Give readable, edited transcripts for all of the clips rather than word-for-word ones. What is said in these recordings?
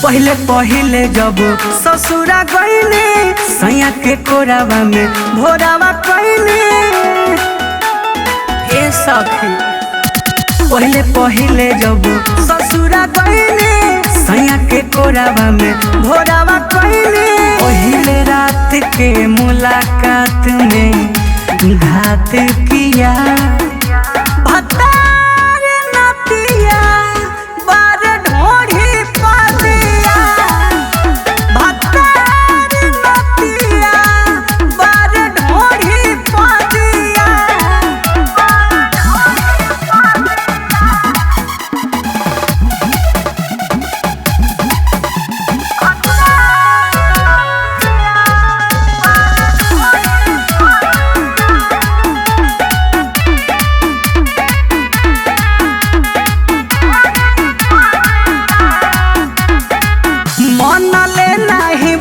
पहले पहले जब ससुरा गईले सैया के कोरावा में भोरावा कईले ए सखी। पहले पहले जब ससुरा गईले सैया के कोरावा में भोरावा कईले पहले रात के मुलाकात में घात किया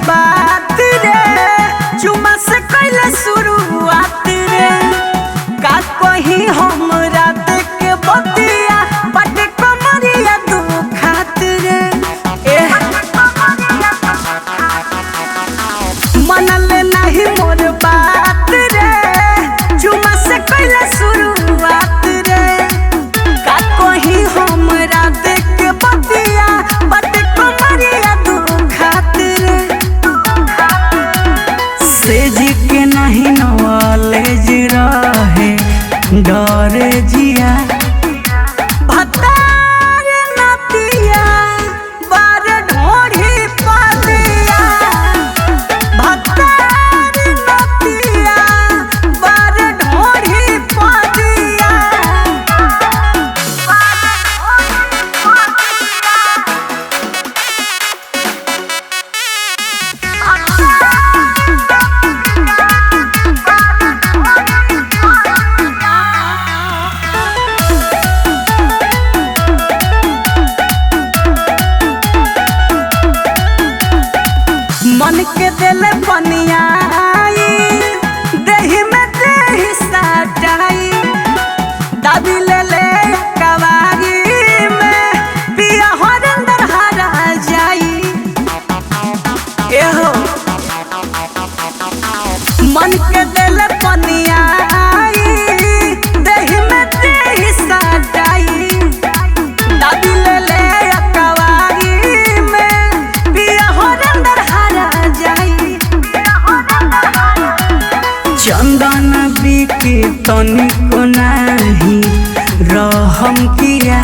बात रे चुमा से कैले शुरुआत रे का कहीं हम रात के बतिया बट कमरिया दुखात रे मनले नहीं मोर बात रे चुमा से कैले शुरुआत रे का कहीं हम रात के बतिया बट कमरिया दुखात रे सेज के नहीं नॉलेज रहे डर जिया भतार नतिया बार ढोढ़ी पादिया भतार नतिया बार ढोढ़ी पादिया। मन के दिल बनियाई देही में देही सटाई दाबी ले ले कवारी में पिया हर अंदर हरा जाई एहो मन के दिल बनियाई देही में देही सटाई दाबी ले ले कवारी में पिया हर अंदर चंदन बिके तनिको नाही रहम किया।